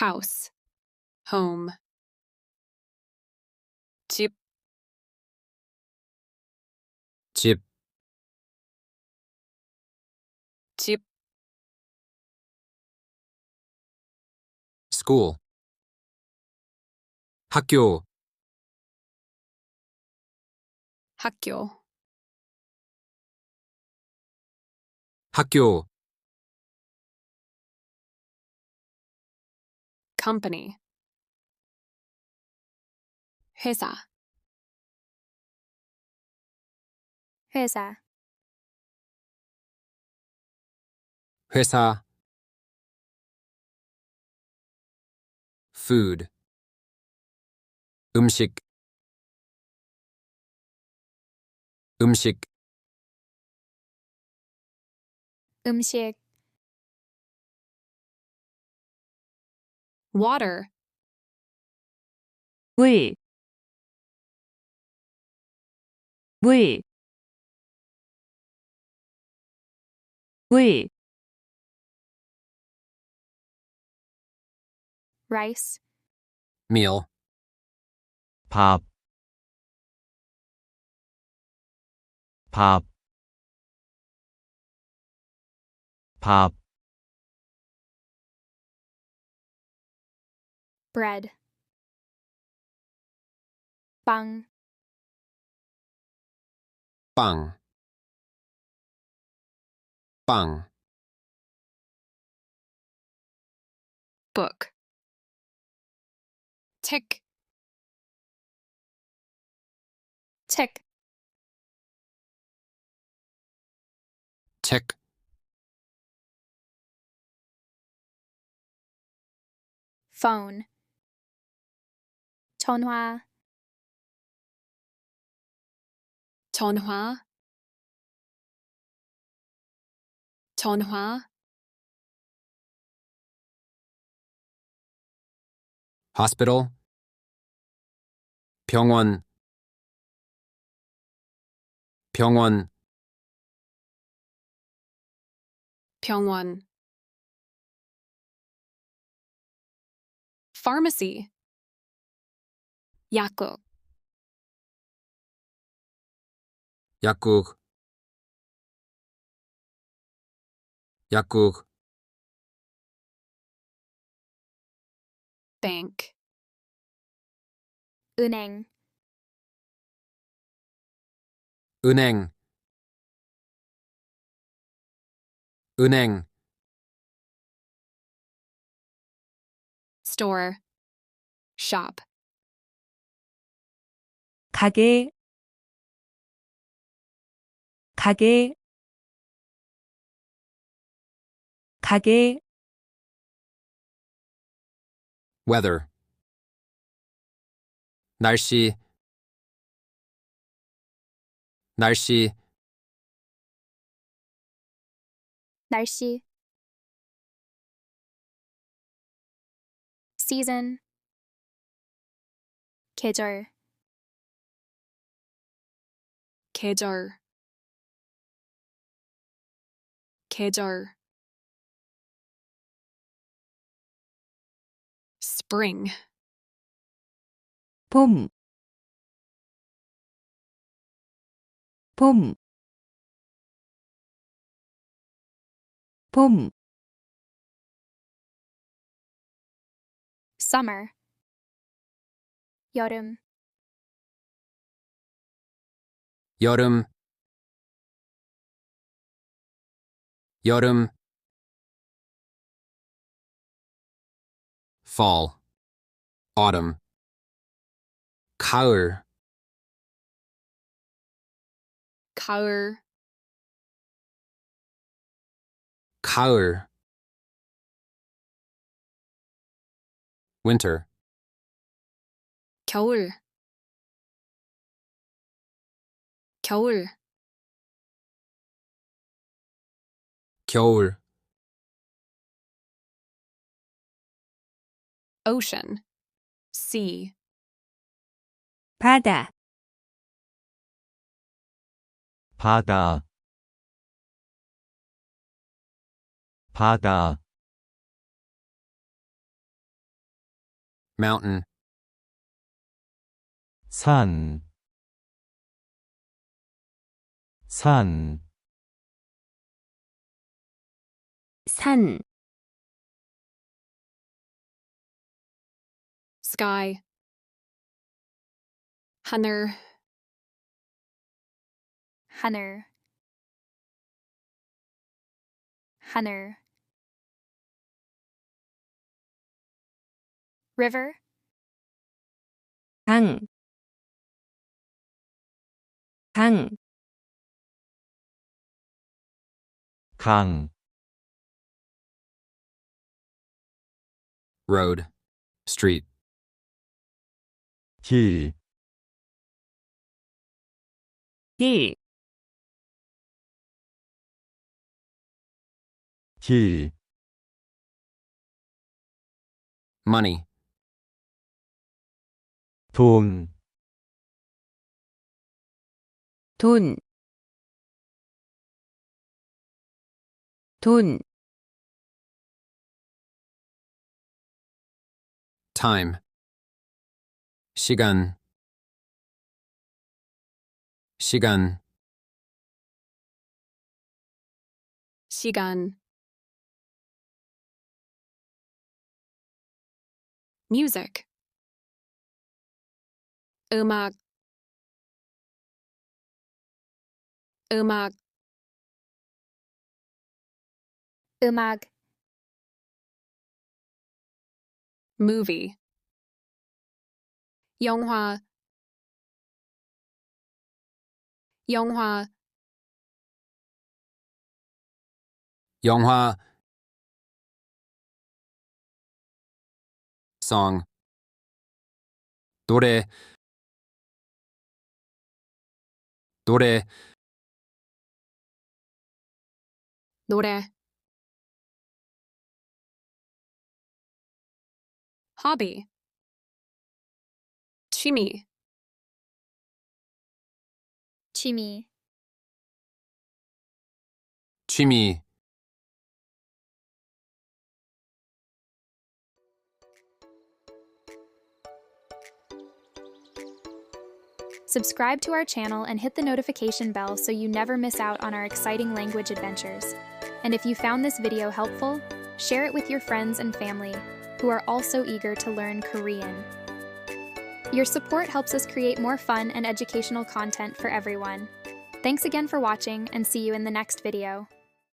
house, home. 집, 집, 집, school, 학교, 학교. 학교, company. 회사, 회사, 회사, food, 음식, 음식, 음식, water, 물, 물, 물, rice, meal, 밥, 밥, 밥, bread, 빵, 빵, 빵, book. tick, 책, 책, phone, 전화, 전화, 전화. hospital, 병원, 병원, 병원. pharmacy. 약국, 약국, 약국, bank, 은행, 은행, 은행, store, shop. 가게, 가게, 가게, weather, 날씨, 날씨, 날씨, season, 계절, 계절, 계절. spring, 봄, 봄, 봄, summer, 여름, 여름, 여름, fall, autumn, 가을, 가을, 가을, winter, 겨울, 겨울. 겨울, ocean, sea. 바다, 바다, 바다, mountain, 산, 산, 산, sky, 하늘, 하늘, 하늘. River, 강, 강, 강, road, street, 길, 길, 길, money, 돈, 돈, 돈, time, 시간, 시간, 시간, music, 음악, 음악, 음악, movie, 영화, 영화, 영화, song, 노래, 노래, 노래, hobby, 취미, 취미. 취미, Subscribe to our channel and hit the notification bell so you never miss out on our exciting language adventures. And if you found this video helpful, share it with your friends and family who are also eager to learn Korean. Your support helps us create more fun and educational content for everyone. Thanks again for watching and see you in the next video.